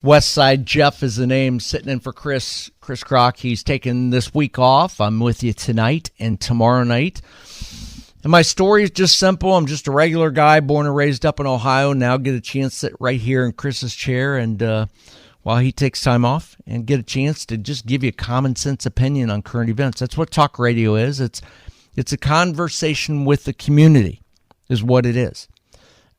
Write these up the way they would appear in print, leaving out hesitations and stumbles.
West Side Jeff is the name, sitting in for Chris Crock. He's taking this week off. I'm with you tonight and tomorrow night. And my story is just simple. I'm just a regular guy, born and raised up in Ohio. Now get a chance to sit right here in Chris's chair and while he takes time off and get a chance to just give you a common sense opinion on current events. That's what talk radio is. It's a conversation with the community is what it is.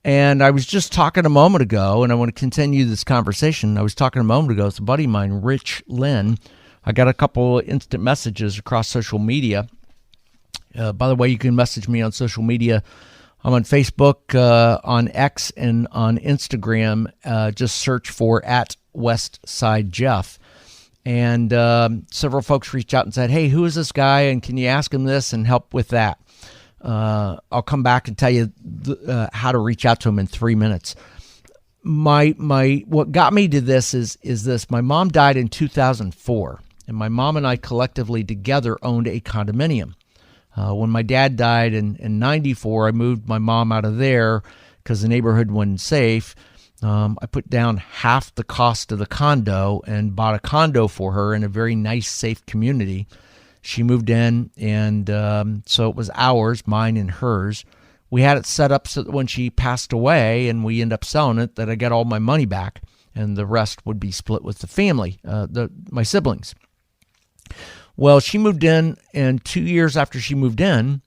And I was just talking a moment ago, and I want to continue this conversation. I was talking a moment ago with a buddy of mine, Rich Lynn. I got a couple instant messages across social media. By the way, you can message me on social media. I'm on Facebook, on X, and on Instagram. Just search for @WestsideJeff. And several folks reached out and said, hey, who is this guy, and can you ask him this and help with that? I'll come back and tell you how to reach out to him in 3 minutes. What got me to this is this. My mom died in 2004, and my mom and I collectively together owned a condominium. When my dad died in 94, I moved my mom out of there because the neighborhood wasn't safe. I put down half the cost of the condo and bought a condo for her in a very nice, safe community. She moved in, and so it was ours, mine and hers. We had it set up so that when she passed away and we end up selling it, that I get all my money back, and the rest would be split with the family, my siblings. Well, she moved in, and 2 years after she moved in,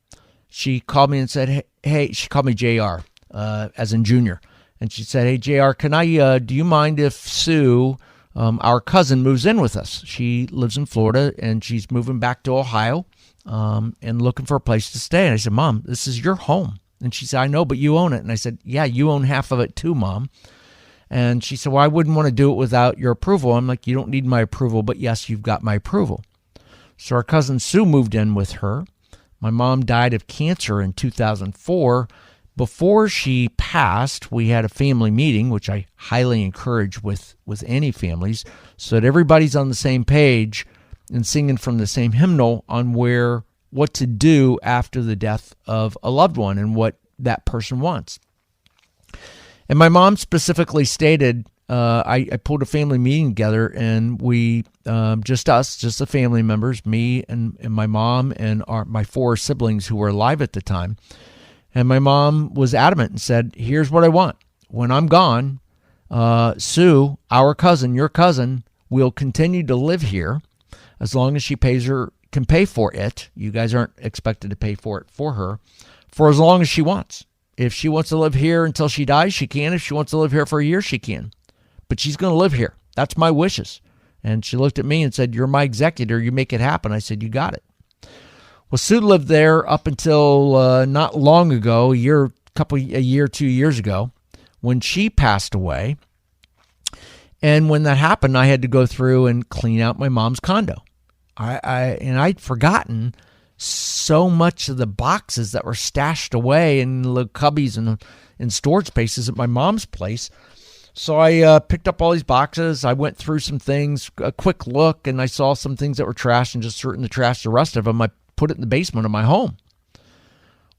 she called me and said, hey, she called me JR, as in Junior. And she said, hey, JR, do you mind if Sue, our cousin, moves in with us? She lives in Florida, and she's moving back to Ohio and looking for a place to stay. And I said, Mom, this is your home. And she said, I know, but you own it. And I said, yeah, you own half of it too, Mom. And she said, well, I wouldn't want to do it without your approval. I'm like, you don't need my approval, but yes, you've got my approval. So our cousin Sue moved in with her. My mom died of cancer in 2004. Before she passed, we had a family meeting, which I highly encourage with any families, so that everybody's on the same page and singing from the same hymnal on what to do after the death of a loved one and what that person wants. And my mom specifically stated, I pulled a family meeting together, and we, just the family members, me and my mom and my four siblings who were alive at the time. And my mom was adamant and said, here's what I want. When I'm gone, Sue, our cousin, your cousin, will continue to live here as long as she can pay for it. You guys aren't expected to pay for it for her for as long as she wants. If she wants to live here until she dies, she can. If she wants to live here for a year, she can. But she's going to live here. That's my wishes. And she looked at me and said, you're my executor. You make it happen. I said, you got it. Well, Sue lived there up until not long ago, a year, 2 years ago, when she passed away. And when that happened, I had to go through and clean out my mom's condo. I'd forgotten so much of the boxes that were stashed away in little cubbies and in storage spaces at my mom's place. So I picked up all these boxes. I went through some things, a quick look, and I saw some things that were trashed and just threw it in the trash. The rest of them, I put it in the basement of my home.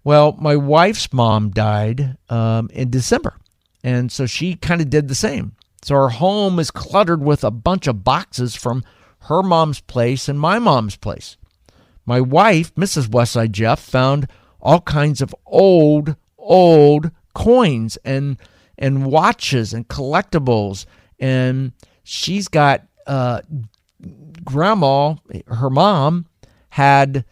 Well, my wife's mom died in December, and so she kind of did the same. So our home is cluttered with a bunch of boxes from her mom's place and my mom's place. My wife, Mrs. Westside Jeff, found all kinds of old coins and watches and collectibles, and she's got grandma, her mom, had,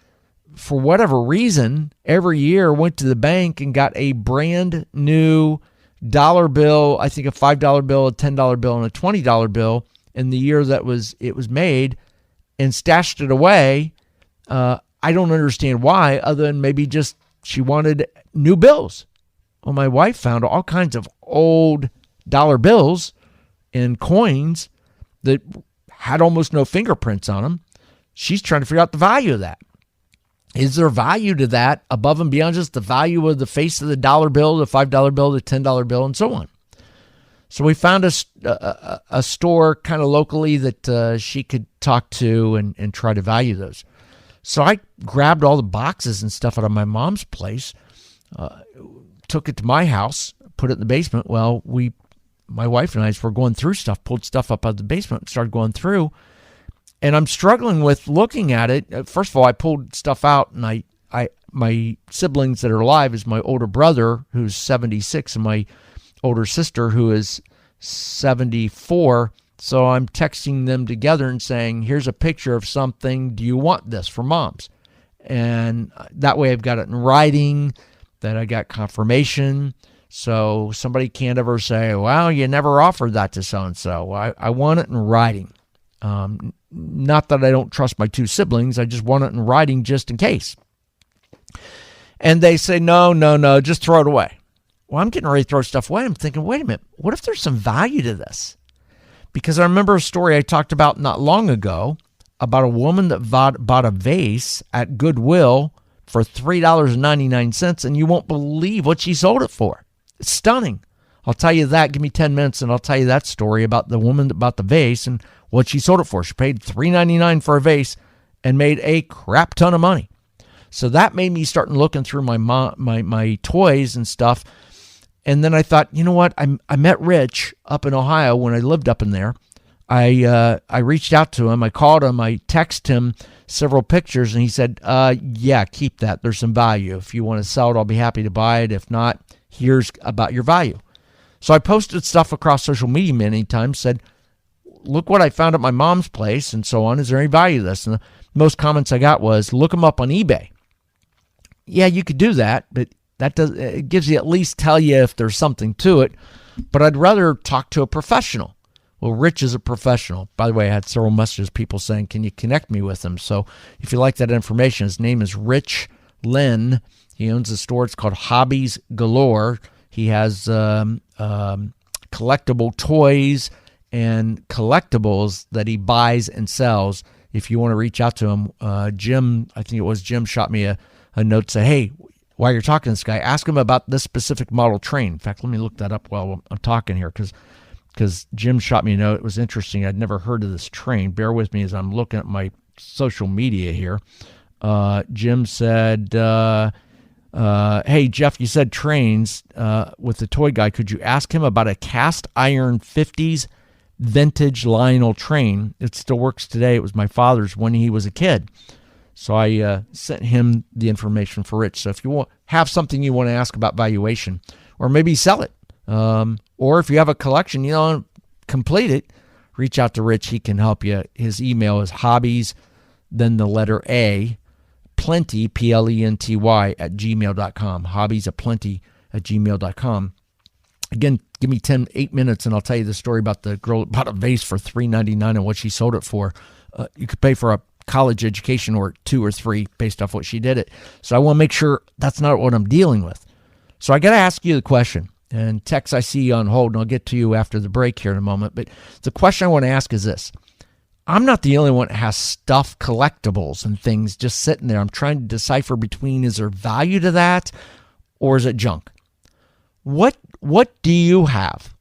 for whatever reason, every year went to the bank and got a brand new dollar bill, I think a $5 bill, a $10 bill, and a $20 bill in the year that it was made, and stashed it away. I don't understand why, other than maybe just she wanted new bills. Well, my wife found all kinds of old dollar bills and coins that had almost no fingerprints on them. She's trying to figure out the value of that. Is there value to that above and beyond just the value of the face of the dollar bill, the $5 bill, the $10 bill, and so on? So we found a store kind of locally that she could talk to and try to value those. So I grabbed all the boxes and stuff out of my mom's place, took it to my house, put it in the basement. Well, my wife and I, as we're going through stuff, pulled stuff up out of the basement and started going through. And I'm struggling with looking at it. First of all, I pulled stuff out, and my siblings that are alive is my older brother, who's 76, and my older sister, who is 74. So I'm texting them together and saying, here's a picture of something. Do you want this for moms? And that way I've got it in writing, that I got confirmation. So somebody can't ever say, well, you never offered that to so-and-so. I want it in writing. Not that I don't trust my two siblings. I just want it in writing just in case. And they say, no, just throw it away. Well, I'm getting ready to throw stuff away. I'm thinking, wait a minute, what if there's some value to this? Because I remember a story I talked about not long ago about a woman that bought a vase at Goodwill for $3.99, and you won't believe what she sold it for. It's stunning. I'll tell you that. Give me 10 minutes, and I'll tell you that story about the woman that bought the vase and what she sold it for. She paid $3.99 for a vase and made a crap ton of money. So that made me start looking through my toys and stuff. And then I thought, you know what? I met Rich up in Ohio when I lived up in there. I reached out to him. I called him. I texted him several pictures, and he said, yeah, keep that. There's some value. If you want to sell it, I'll be happy to buy it. If not, here's about your value. So I posted stuff across social media many times, said, look what I found at my mom's place and so on. Is there any value to this? And the most comments I got was, look them up on eBay. Yeah, you could do that, but it gives you at least tell you if there's something to it. But I'd rather talk to a professional. Well, Rich is a professional. By the way, I had several messages, people saying, can you connect me with him? So if you like that information, his name is Rich Lynn. He owns a store. It's called Hobbies Galore. He has collectible toys and collectibles that he buys and sells. If you want to reach out to him, Jim, I think it was Jim, shot me a note, say, hey, while you're talking to this guy, ask him about this specific model train. In fact, let me look that up while I'm talking here, because Jim shot me a note. It was interesting. I'd never heard of this train. Bear with me as I'm looking at my social media here. Jim said, hey, Jeff, you said trains with the toy guy. Could you ask him about a cast iron 50s vintage Lionel train? It still works today. It was my father's when he was a kid. So I sent him the information for Rich. So if you have something you want to ask about valuation, or maybe sell it, or if you have a collection, you don't complete it, reach out to Rich. He can help you. His email is hobbies, then the letter A, plenty, PLENTY, @gmail.com. Hobbies at plenty @gmail.com. Again, give me 8 minutes, and I'll tell you the story about the girl that bought a vase for $3.99 and what she sold it for. You could pay for a college education or 2 or 3 based off what she did it. So I want to make sure that's not what I'm dealing with. So I got to ask you the question. And Tex, I see you on hold, and I'll get to you after the break here in a moment. But the question I want to ask is this. I'm not the only one that has stuffed collectibles and things just sitting there. I'm trying to decipher between, is there value to that or is it junk? What do you have?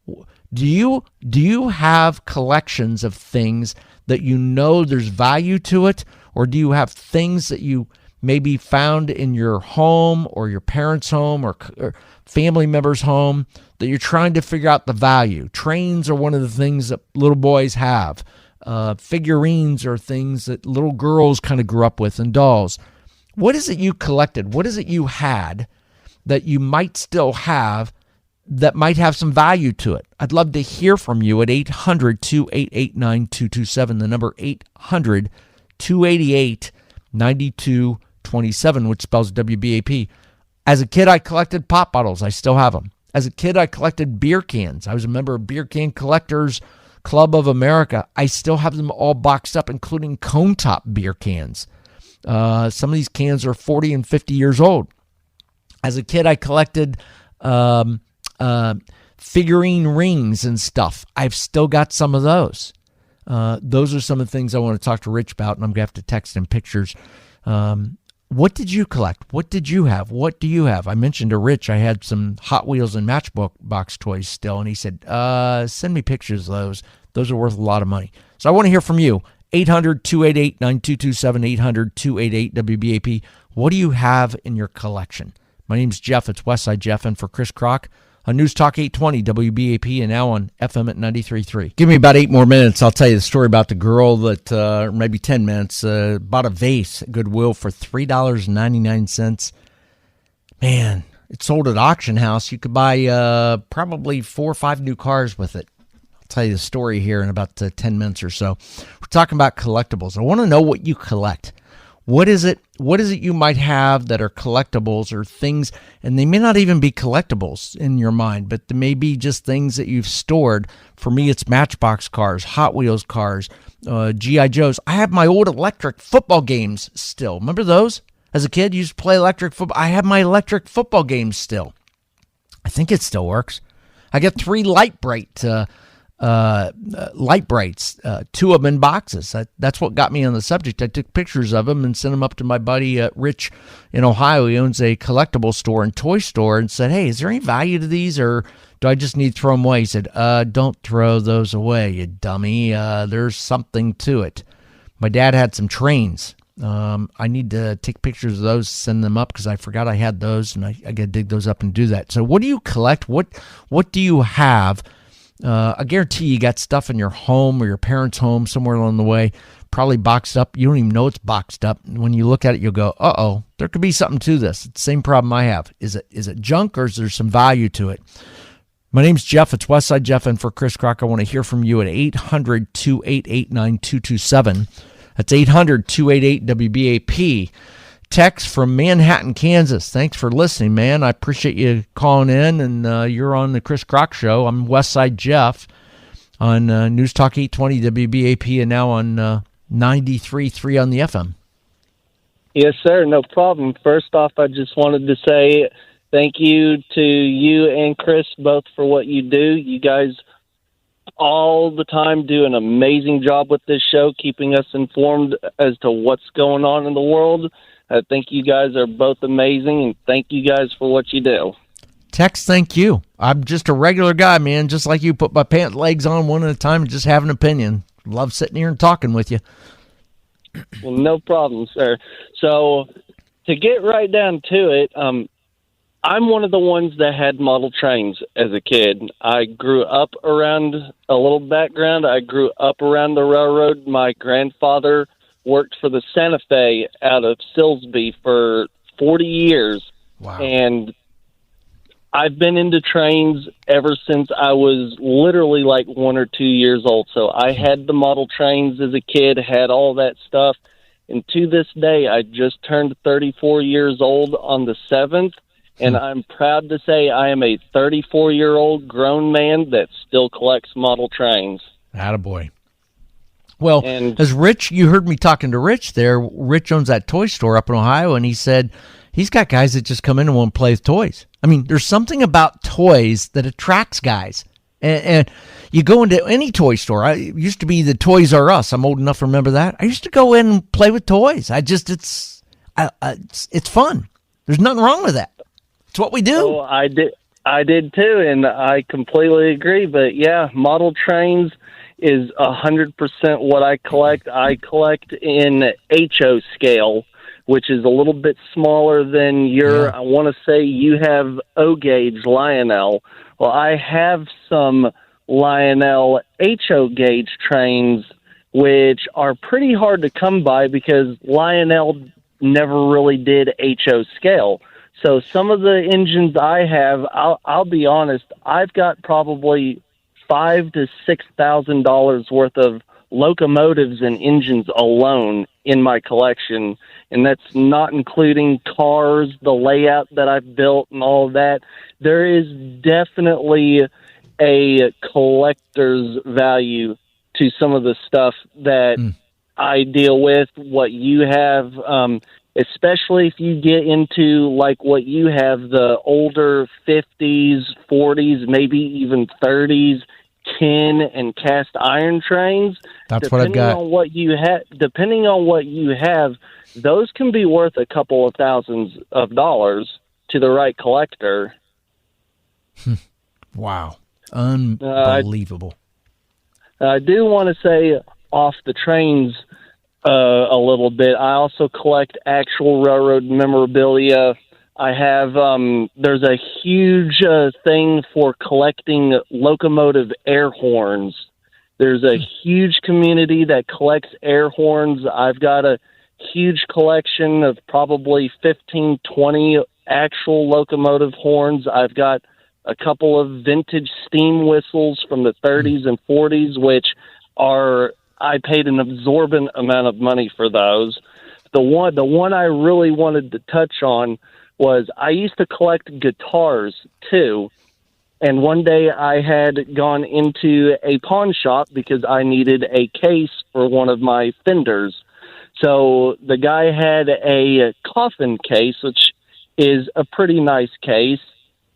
Do you have collections of things that you know there's value to it, or do you have things that you maybe found in your home or your parents' home or family member's home that you're trying to figure out the value? Trains are one of the things that little boys have. Figurines are things that little girls kind of grew up with, and dolls. What is it you collected? What is it you had that you might still have that might have some value to it? I'd love to hear from you at 800-288-9227, the number 800-288-9227, which spells WBAP. As a kid, I collected pop bottles. I still have them. As a kid, I collected beer cans. I was a member of Beer Can Collectors Club of America. I still have them all boxed up, including cone top beer cans. Some of these cans are 40 and 50 years old. As a kid, I collected figurine rings and stuff. I've still got some of those. Those are some of the things I want to talk to Rich about, and I'm going to have to text him pictures. What did you collect? What did you have? What do you have? I mentioned to Rich I had some Hot Wheels and Matchbox toys still, and he said, send me pictures of those. Those are worth a lot of money. So I want to hear from you. 800-288-9227, 800-288-WBAP. What do you have in your collection? My name's Jeff. It's Westside Jeff, and for Chris Crock, News Talk 820 WBAP, and now on FM at 93.3. Give me about 8 more minutes. I'll tell you the story about the girl that, maybe 10 minutes, bought a vase at Goodwill for $3.99. Man, it sold at auction house. You could buy probably 4 or 5 new cars with it. I'll tell you the story here in about 10 minutes or so. We're talking about collectibles. I want to know what you collect. What is it you might have that are collectibles or things, and they may not even be collectibles in your mind, but they may be just things that you've stored. For me, it's Matchbox cars, Hot Wheels cars, G.I. Joes. I have my old electric football games still. Remember those? As a kid, you used to play electric football. I have my electric football games still. I think it still works. I got 3 light brights, 2 of them in boxes. That's what got me on the subject. I took pictures of them and sent them up to my buddy Rich in Ohio. He owns a collectible store and toy store, and said, hey, is there any value to these, or do I just need to throw them away? He said, don't throw those away, you dummy. There's something to it. My dad had some trains. I need to take pictures of those, send them up, because I forgot I had those, and I got to dig those up and do that. So what do you collect? What do you have? I guarantee you got stuff in your home or your parents' home somewhere along the way, probably boxed up. You don't even know it's boxed up. When you look at it, you'll go, uh-oh, there could be something to this. It's the same problem I have. Is it junk, or is there some value to it? My name's Jeff. It's Westside Jeff, and for Chris Crock, I want to hear from you at 800-288-9227. That's 800-288-WBAP. Text from Manhattan, Kansas. Thanks for listening, man. I appreciate you calling in, and you're on the Chris Crock Show. I'm Westside Jeff on News Talk 820 WBAP, and now on 93.3 on the FM. Yes, sir. No problem. First off, I just wanted to say thank you to you and Chris both for what you do. You guys all the time do an amazing job with this show, keeping us informed as to what's going on in the world. I think you guys are both amazing, and thank you guys for what you do. Tex, thank you. I'm just a regular guy, man, just like you. Put my pant legs on one at a time and just have an opinion. Love sitting here and talking with you. Well, no problem, sir. So to get right down to it, I'm one of the ones that had model trains as a kid. I grew up around a little background. I grew up around the railroad. My grandfather worked for the Santa Fe out of Silsbee for 40 years. Wow. And I've been into trains ever since I was literally like 1 or 2 years old. So I had the model trains as a kid, had all that stuff. And to this day, I just turned 34 years old on the 7th. And I'm proud to say I am a 34-year-old grown man that still collects model trains. Attaboy. Well, as Rich, you heard me talking to Rich there. Rich owns that toy store up in Ohio, and he said he's got guys that just come in and want to play with toys. I mean, there's something about toys that attracts guys. And you go into any toy store. I used to be the Toys R Us. I'm old enough to remember that. I used to go in and play with toys. It's fun. There's nothing wrong with that. It's what we do. Oh, I did too, and I completely agree. But yeah, model trains is 100% what I collect. I collect in HO scale, which is a little bit smaller than your, I want to say you have O gauge Lionel. Well, I have some Lionel HO gauge trains, which are pretty hard to come by because Lionel never really did HO scale. So some of the engines I have, I'll be honest, I've got probably $5,000 to $6,000 worth of locomotives and engines alone in my collection, and that's not including cars, the layout that I've built, and all of that. There is definitely a collector's value to some of the stuff that I deal with. What you have, especially if you get into like what you have, the older 50s, 40s, maybe even 30s tin and cast iron trains. That's what I've got. Depending on what you have, those can be worth a couple of thousands of dollars to the right collector. Wow. Unbelievable. I do want to say off the trains a little bit. I also collect actual railroad memorabilia. I have, there's a huge thing for collecting locomotive air horns. There's a huge community that collects air horns. I've got a huge collection of probably 15, 20 actual locomotive horns. I've got a couple of vintage steam whistles from the 30s and 40s, which I paid an absorbent amount of money for those. The one I really wanted to touch on was I used to collect guitars too. And one day I had gone into a pawn shop because I needed a case for one of my Fenders. So the guy had a coffin case, which is a pretty nice case,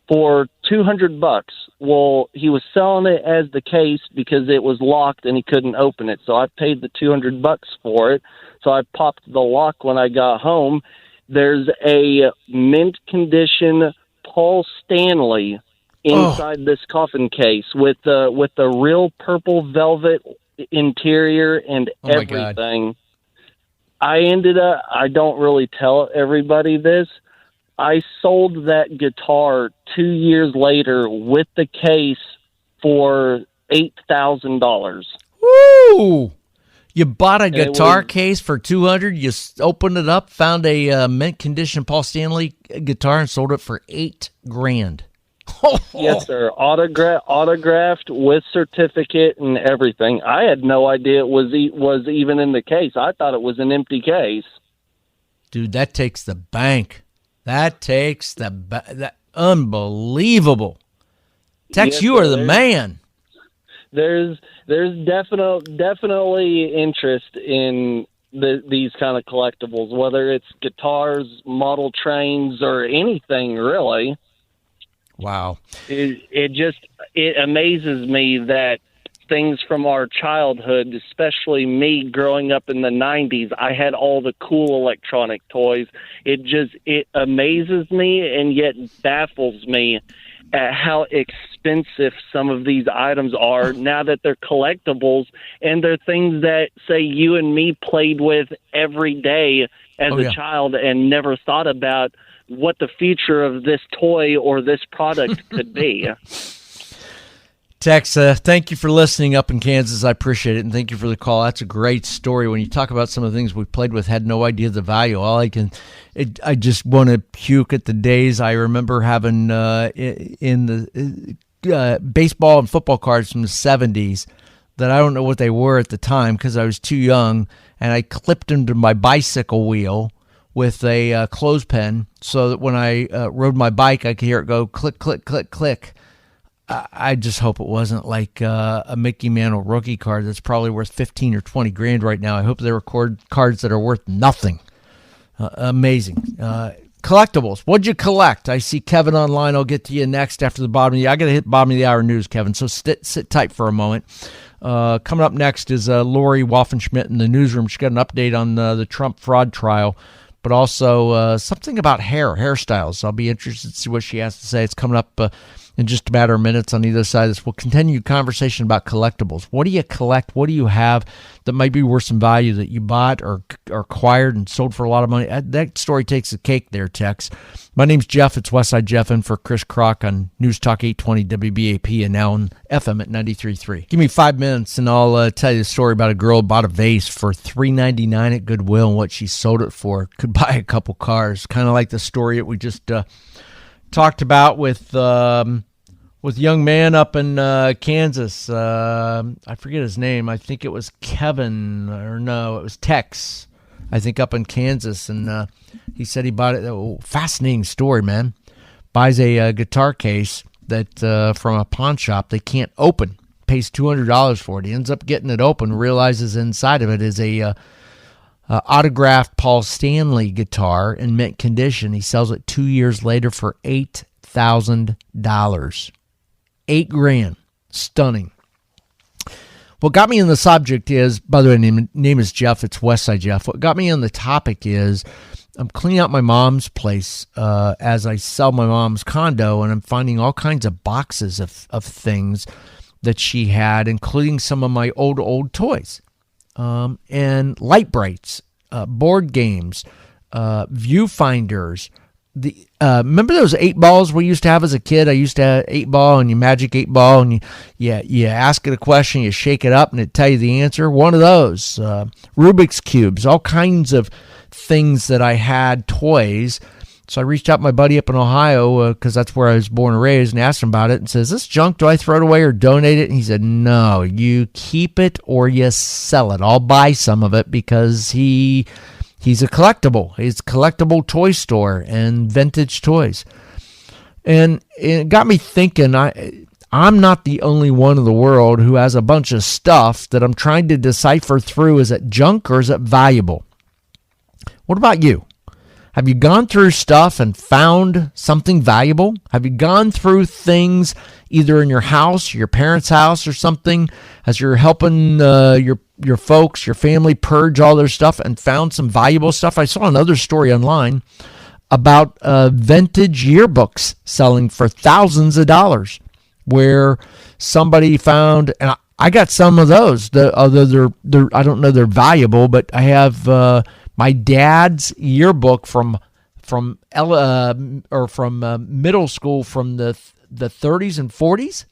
for $200. Well, he was selling it as the case because it was locked and he couldn't open it. So I paid the $200 for it. So I popped the lock when I got home. There's a mint condition Paul Stanley inside this coffin case with the real purple velvet interior and everything. I don't really tell everybody this. I sold that guitar 2 years later with the case for $8,000. Woo! You bought a guitar case for $200. You opened it up, found a mint condition Paul Stanley guitar, and sold it for $8,000. Yes, sir. Autographed with certificate and everything. I had no idea it was even in the case. I thought it was an empty case. Dude, that takes the bank. That takes that unbelievable. Tex, you are the man. There's definitely interest in these kind of collectibles, whether it's guitars, model trains, or anything really. Wow. It amazes me that things from our childhood, especially me growing up in the 90s, I had all the cool electronic toys. It amazes me and yet baffles me at how expensive some of these items are now that they're collectibles, and they're things that, say, you and me played with every day as a child and never thought about what the future of this toy or this product could be. Tex, thank you for listening up in Kansas. I appreciate it, and thank you for the call. That's a great story. When you talk about some of the things we played with, had no idea the value. I just want to puke at the days I remember having in the baseball and football cards from the 70s that I don't know what they were at the time because I was too young, and I clipped them to my bicycle wheel with a clothespin so that when I rode my bike, I could hear it go click, click, click, click. I just hope it wasn't like a Mickey Mantle rookie card that's probably worth 15 or 20 grand right now. I hope they record cards that are worth nothing. Amazing. Collectibles. What'd you collect? I see Kevin online. I'll get to you next after the bottom of the hour. I got to hit bottom of the hour news, Kevin, so sit tight for a moment. Coming up next is Lori Waffenschmidt in the newsroom. She got an update on the Trump fraud trial, but also something about hairstyles. I'll be interested to see what she has to say. It's coming up in just a matter of minutes on either side of this. We'll continue conversation about collectibles. What do you collect? What do you have that might be worth some value that you bought or acquired and sold for a lot of money? That story takes the cake there, Tex. My name's Jeff. It's Westside Jeff in for Chris Kroc on News Talk 820 WBAP and now on FM at 93.3. Give me 5 minutes and I'll tell you the story about a girl who bought a vase for $3.99 at Goodwill and what she sold it for. Could buy a couple cars. Kind of like the story that we just talked about with young man up in Kansas. I forget his name. I think it was Kevin, or no, it was Tex. I think up in Kansas, and he said he bought it. Oh, fascinating story, man. Buys a guitar case that from a pawn shop they can't open. Pays $200 for it. He ends up getting it open. Realizes inside of it is a autographed Paul Stanley guitar in mint condition. He sells it 2 years later for $8,000. $8,000. Stunning. What got me in the subject is, by the way, name is Jeff. It's Westside Jeff. What got me on the topic is I'm cleaning out my mom's place as I sell my mom's condo, and I'm finding all kinds of boxes of things that she had, including some of my old toys. And light brights, board games, viewfinders, remember those 8 balls we used to have as a kid? I used to have 8 ball, and you magic 8 ball, and you ask it a question, you shake it up, and it tell you the answer. One of those, Rubik's cubes, all kinds of things that I had, toys. So I reached out to my buddy up in Ohio, because that's where I was born and raised, and asked him about it, and says, "This junk, do I throw it away or donate it?" And he said, "No, you keep it or you sell it. I'll buy some of it," because he's a collectible. He's a collectible toy store and vintage toys. And it got me thinking, I'm not the only one in the world who has a bunch of stuff that I'm trying to decipher through. Is it junk or is it valuable? What about you? Have you gone through stuff and found something valuable? Have you gone through things either in your house, your parents' house or something, as you're helping your folks, your family purge all their stuff and found some valuable stuff? I saw another story online about vintage yearbooks selling for thousands of dollars, where somebody found, and I got some of those. Although they're I don't know they're valuable, but I have my dad's yearbook from middle school from the 30s and 40s,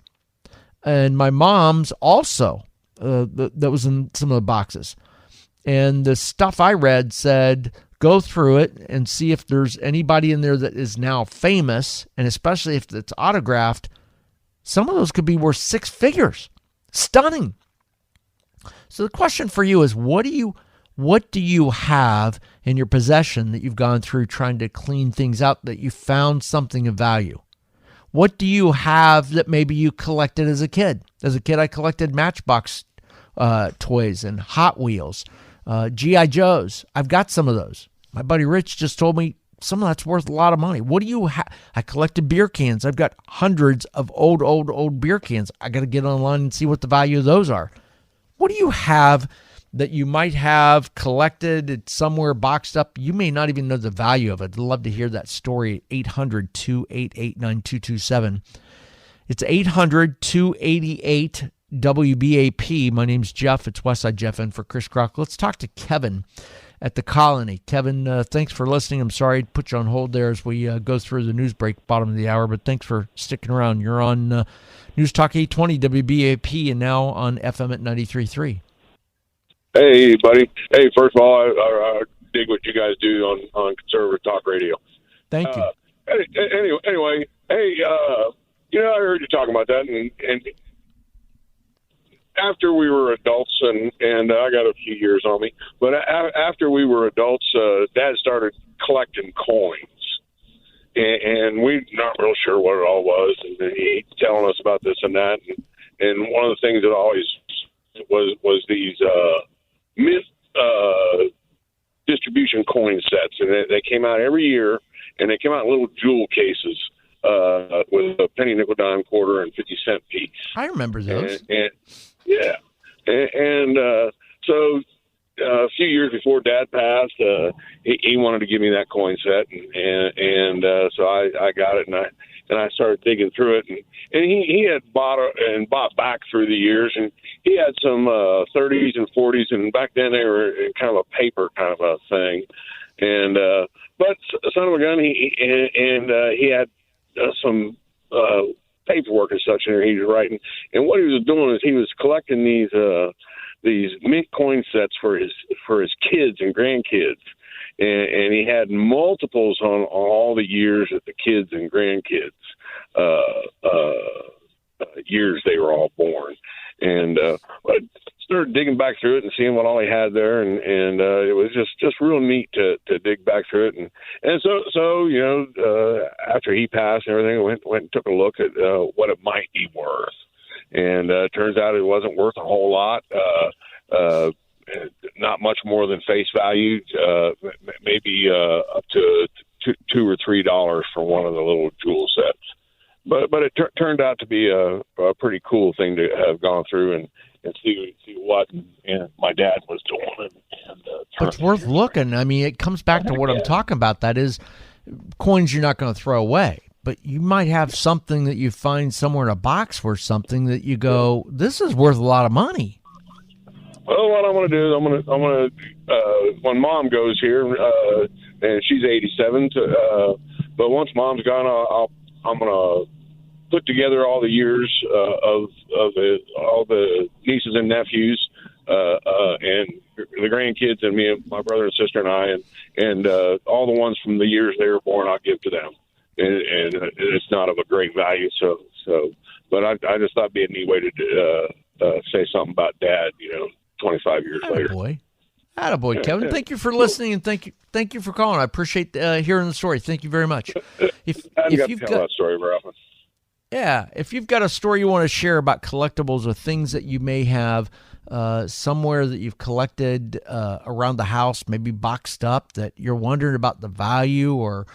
and my mom's also. That was in some of the boxes. And the stuff I read said, go through it and see if there's anybody in there that is now famous, and especially if it's autographed. Some of those could be worth 6 figures. Stunning. So the question for you is, what do you have in your possession that you've gone through trying to clean things out, that you found something of value? What do you have that maybe you collected as a kid? As a kid, I collected Matchbox toys and Hot Wheels, G.I. Joes. I've got some of those. My buddy Rich just told me some of that's worth a lot of money. What do you have? I collected beer cans. I've got hundreds of old beer cans. I got to get online and see what the value of those are. What do you have that you might have collected? It's somewhere boxed up? You may not even know the value of it. I'd love to hear that story. 800-288-9227. It's 800-288 WBAP. My name's Jeff. It's Westside Jeff, and for Chris Crock. Let's talk to Kevin at the Colony. Kevin, thanks for listening. I'm sorry to put you on hold there as we go through the news break, bottom of the hour, but thanks for sticking around. You're on News Talk 820 WBAP and now on FM at 93.3. Hey, buddy. Hey, first of all, I dig what you guys do on conservative talk radio. Thank you. Anyway, hey, I heard you talking about that, and after we were adults, and I got a few years on me, but after we were adults, Dad started collecting coins, and we're not real sure what it all was, and then he telling us about this and that, and one of the things that always was these mint distribution coin sets, and they came out every year, and they came out in little jewel cases with a penny, nickel, dime, quarter, and 50-cent piece. I remember those. Yeah. So a few years before Dad passed, he wanted to give me that coin set, and so I got it, and I started digging through it, and he had bought back through the years, and he had some 30s and 40s, and back then they were kind of a paper kind of a thing, and but son of a gun, he had some paperwork and such in there he was writing, and what he was doing is he was collecting these mint coin sets for his kids and grandkids, and he had multiples on all the years that the kids and grandkids years they were all born, and I started digging back through it and seeing what all he had there, and it was just real neat to dig back through it, and so after he passed and everything, I went and took a look at what it might be worth, and turns out it wasn't worth a whole lot. Not much more than face value, maybe up to $2 or $3 for one of the little jewel sets. But it turned out to be a pretty cool thing to have gone through and see what my dad was doing. But it's worth looking. I mean, it comes back to what I'm talking about. That is, coins you're not going to throw away. But you might have something that you find somewhere in a box or something that you go, this is worth a lot of money. Well, what I'm going to do is I'm going to when Mom goes here, and she's 87, But once Mom's gone, I'm gonna put together all the years of all the nieces and nephews and the grandkids and me and my brother and sister and I and all the ones from the years they were born. I'll give to them, and it's not of a great value. So, but I just thought it'd be a neat way to say something about Dad. 25 years later. Attaboy, Kevin. Thank you for listening, and thank you for calling. I appreciate hearing the story. Thank you very much. If you've got that story very often. Yeah, if you've got a story you want to share about collectibles or things that you may have somewhere that you've collected around the house, maybe boxed up, that you're wondering about the value, or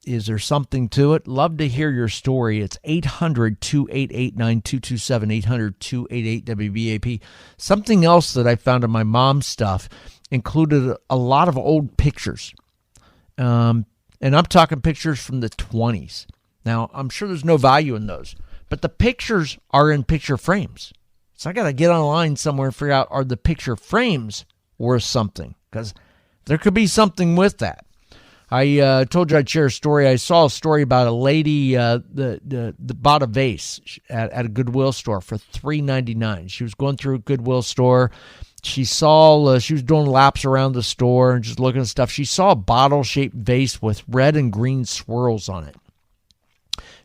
is there something to it? Love to hear your story. It's 800-288-9227, 800-288-WBAP. Something else that I found in my mom's stuff included a lot of old pictures. And I'm talking pictures from the 20s. Now, I'm sure there's no value in those, but the pictures are in picture frames. So I got to get online somewhere and figure out, are the picture frames worth something? Because there could be something with that. I told you I'd share a story. I saw a story about a lady that bought a vase at a Goodwill store for $3.99. She was going through a Goodwill store. She saw, she was doing laps around the store and just looking at stuff. She saw a bottle-shaped vase with red and green swirls on it.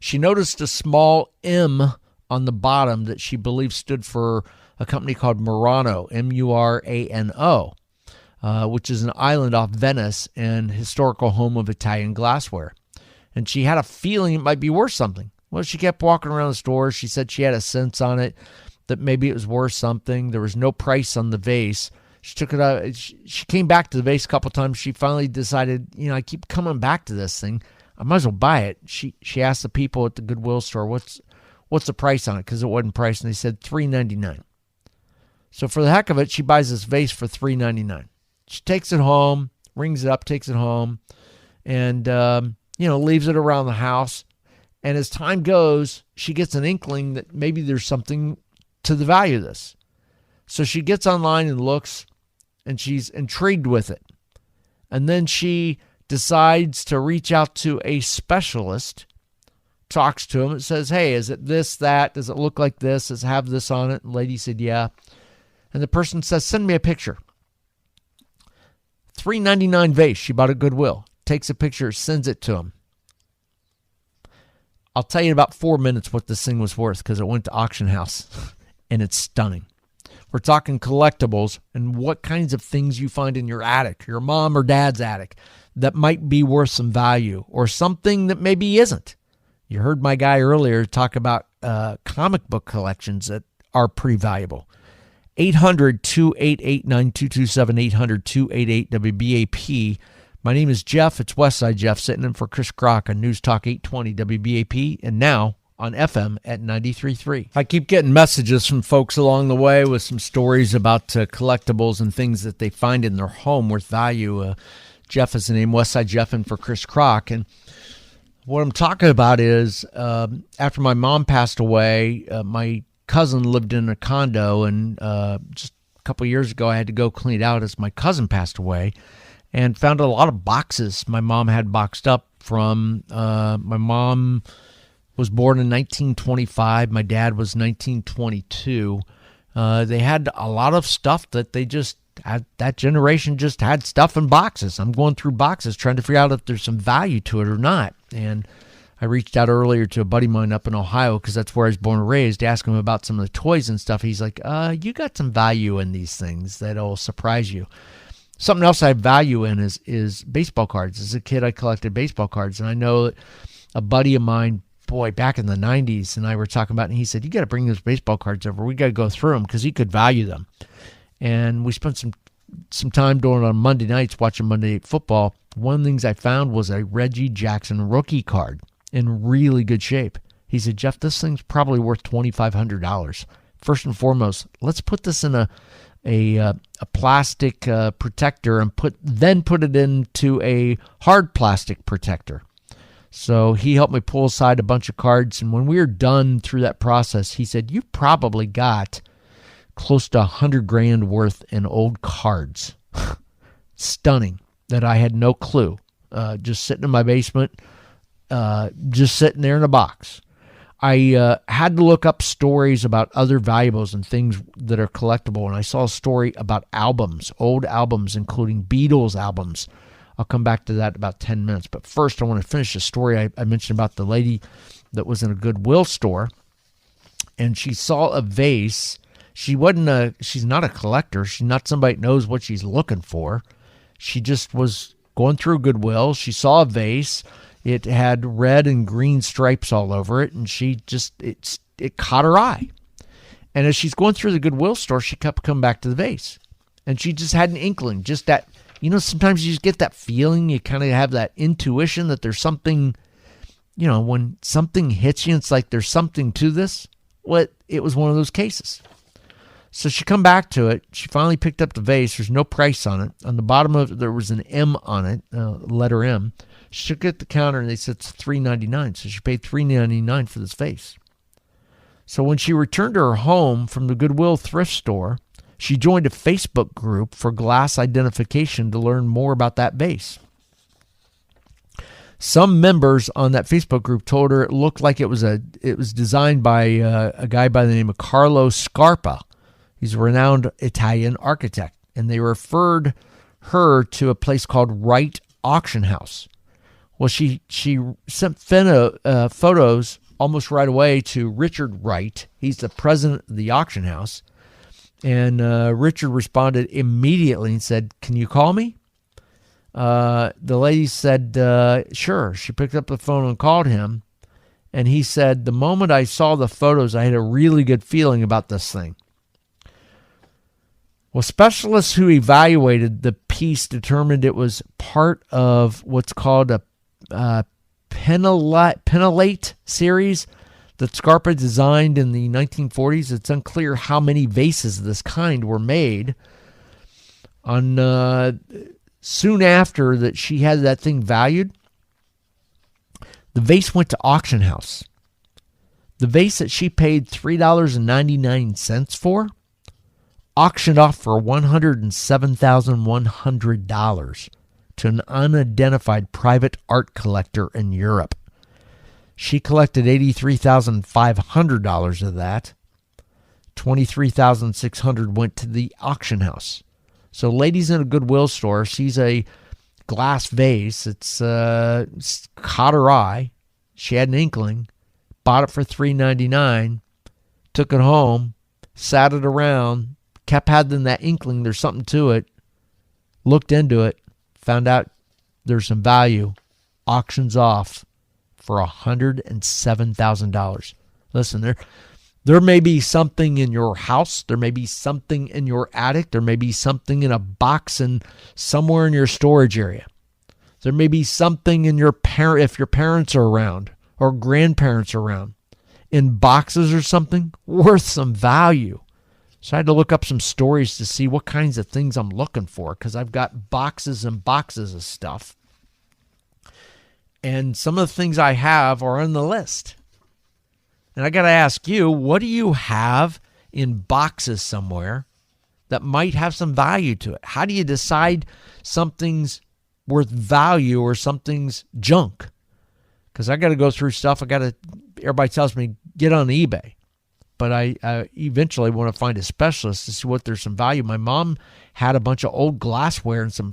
She noticed a small M on the bottom that she believed stood for a company called Murano, Murano, which is an island off Venice and historical home of Italian glassware. And she had a feeling it might be worth something. Well, she kept walking around the store. She said she had a sense on it that maybe it was worth something. There was no price on the vase. She took it out. She came back to the vase a couple times. She finally decided, I keep coming back to this thing. I might as well buy it. She asked the people at the Goodwill store, what's the price on it? Because it wasn't priced. And they said $3.99. So for the heck of it, she buys this vase for $3.99. She takes it home, rings it up, takes it home, and, leaves it around the house. And as time goes, she gets an inkling that maybe there's something to the value of this. So she gets online and looks, and she's intrigued with it. And then she decides to reach out to a specialist, talks to him, and says, hey, is it this, that? Does it look like this? Does it have this on it? And the lady said, yeah. And the person says, send me a picture. $3.99 vase she bought at Goodwill. Takes a picture, sends it to him. I'll tell you in about 4 minutes what this thing was worth because it went to auction house, and it's stunning. We're talking collectibles and what kinds of things you find in your attic, your mom or dad's attic, that might be worth some value, or something that maybe isn't. You heard my guy earlier talk about comic book collections that are pretty valuable. 800-288-9227, 800-288-WBAP. My name is Jeff. It's Westside Jeff sitting in for Chris Crock on News Talk 820 WBAP, and now on FM at 93.3. I keep getting messages from folks along the way with some stories about collectibles and things that they find in their home worth value. Jeff is the name, Westside Jeff, and for Chris Crock. And what I'm talking about is after my mom passed away, my cousin lived in a condo, and just a couple of years ago I had to go clean it out as my cousin passed away, and found a lot of boxes my mom had boxed up from. My mom was born in 1925. My dad was 1922. They had a lot of stuff that they just had, that generation just had stuff in boxes. I'm going through boxes trying to figure out if there's some value to it or not. And I reached out earlier to a buddy of mine up in Ohio, because that's where I was born and raised, to ask him about some of the toys and stuff. He's like, you got some value in these things that'll surprise you. Something else I have value in is baseball cards. As a kid, I collected baseball cards, and I know that a buddy of mine, boy, back in the 90s, and I were talking about it, and he said, you got to bring those baseball cards over. We got to go through them, because he could value them. And we spent some time doing it on Monday nights, watching Monday Night Football. One of the things I found was a Reggie Jackson rookie card in really good shape. He said, Jeff, this thing's probably worth $2,500. First and foremost, let's put this in a plastic protector and put it into a hard plastic protector. So he helped me pull aside a bunch of cards, and when we were done through that process, he said, you probably got close to $100,000 worth in old cards. Stunning that I had no clue just sitting in my basement, just sitting there in a box. I had to look up stories about other valuables and things that are collectible, and I saw a story about albums, old albums, including Beatles albums. I'll come back to that in about 10 minutes. But first, I want to finish the story I mentioned about the lady that was in a Goodwill store, and she saw a vase. She's not a collector. She's not somebody that knows what she's looking for. She just was going through Goodwill. She saw a vase. It had red and green stripes all over it, and it caught her eye. And as she's going through the Goodwill store, she kept coming back to the vase. And she just had an inkling, just that, sometimes you just get that feeling, you kind of have that intuition that there's something, when something hits you, it's like there's something to this. Well, it was one of those cases. So she come back to it. She finally picked up the vase. There's no price on it. On the bottom of it, there was an M on it, letter M. She took it at the counter, and they said it's $3.99. So she paid $3.99 for this vase. So when she returned to her home from the Goodwill thrift store, she joined a Facebook group for glass identification to learn more about that vase. Some members on that Facebook group told her it looked like it was designed by a guy by the name of Carlo Scarpa. He's a renowned Italian architect, and they referred her to a place called Wright Auction House. Well, she sent photos almost right away to Richard Wright. He's the president of the auction house. And Richard responded immediately and said, "Can you call me?" The lady said, sure. She picked up the phone and called him. And he said, "The moment I saw the photos, I had a really good feeling about this thing." Well, specialists who evaluated the piece determined it was part of what's called a Penalate series that Scarpa designed in the 1940s. It's unclear how many vases of this kind were made. Soon after that she had that thing valued, the vase went to auction house. The vase that she paid $3.99 for auctioned off for $107,100 to an unidentified private art collector in Europe. She collected $83,500 of that. $23,600 went to the auction house. So ladies in a Goodwill store sees a glass vase. It's caught her eye. She had an inkling, bought it for $3.99, took it home, sat it around, kept having that inkling there's something to it, looked into it, found out there's some value, auctions off for $107,000. Listen, there may be something in your house, there may be something in your attic, there may be something in a box and somewhere in your storage area. There may be something in if your parents are around or grandparents are around, in boxes or something worth some value. So I had to look up some stories to see what kinds of things I'm looking for, because I've got boxes and boxes of stuff. And some of the things I have are on the list. And I got to ask you, what do you have in boxes somewhere that might have some value to it? How do you decide something's worth value or something's junk? Because I got to go through stuff. Everybody tells me, get on eBay. But I eventually want to find a specialist to see what there's some value. My mom had a bunch of old glassware and some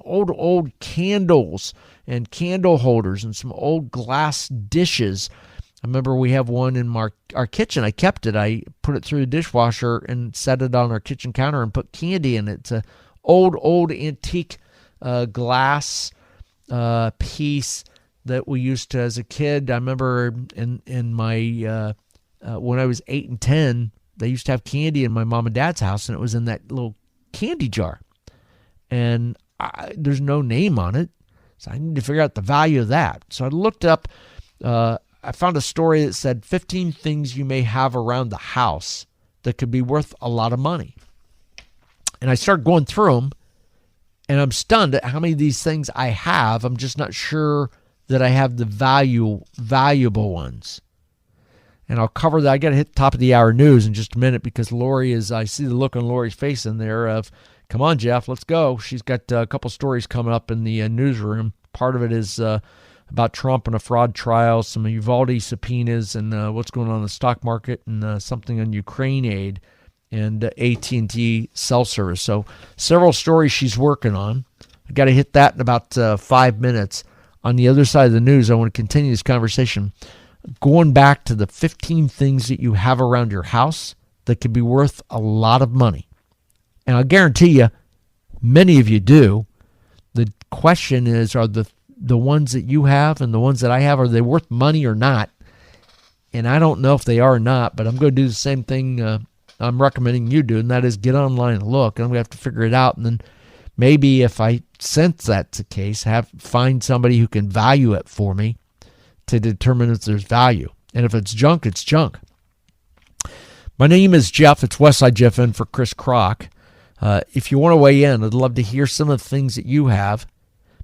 old candles and candle holders and some old glass dishes. I remember we have one in our kitchen. I kept it. I put it through the dishwasher and set it on our kitchen counter and put candy in it. It's an old antique glass piece that we used to as a kid. I remember in my when I was 8 and 10, they used to have candy in my mom and dad's house, and it was in that little candy jar. And there's no name on it, so I need to figure out the value of that. So I looked up, I found a story that said 15 things you may have around the house that could be worth a lot of money. And I started going through them, and I'm stunned at how many of these things I have. I'm just not sure that I have the valuable ones. And I'll cover that. I got to hit the top of the hour news in just a minute, because I see the look on Lori's face in there of, come on, Jeff, let's go. She's got a couple stories coming up in the newsroom Part of it is about Trump and a fraud trial, some Uvalde subpoenas, and what's going on in the stock market, and something on Ukraine aid and AT&T cell service. So several stories she's working on. I got to hit that in about 5 minutes. On the other side of the news, I want to continue this conversation going back to the 15 things that you have around your house that could be worth a lot of money. And I'll guarantee you, many of you do. The question is, are the ones that you have and the ones that I have, are they worth money or not? And I don't know if they are or not, but I'm going to do the same thing I'm recommending you do, and that is get online and look. And I'm going to have to figure it out. And then maybe if I sense that's the case, find somebody who can value it for me to determine if there's value. And if it's junk, it's junk. My name is Jeff. It's Westside Jeff in for Chris Kroc. If you want to weigh in, I'd love to hear some of the things that you have.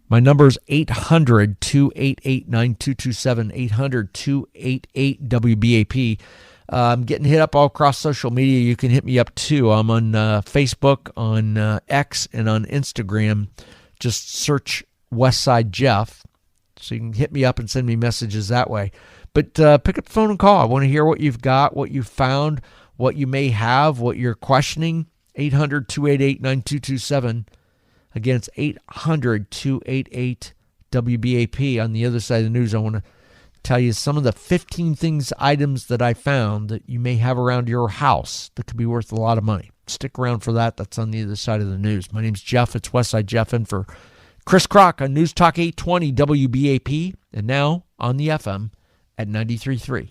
My number is 800-288-9227, 800-288-WBAP. I'm getting hit up all across social media. You can hit me up too. I'm on Facebook, on X, and on Instagram. Just search Westside Jeff. So you can hit me up and send me messages that way. But pick up the phone and call. I want to hear what you've got, what you found, what you may have, what you're questioning. 800-288-9227. Again, it's 800-288-WBAP. On the other side of the news, I want to tell you some of the 15 items that I found that you may have around your house that could be worth a lot of money. Stick around for that. That's on the other side of the news. My name's Jeff. It's Westside Jeff in for Chris Kroc on News Talk 820 WBAP, and now on the FM at 93.3.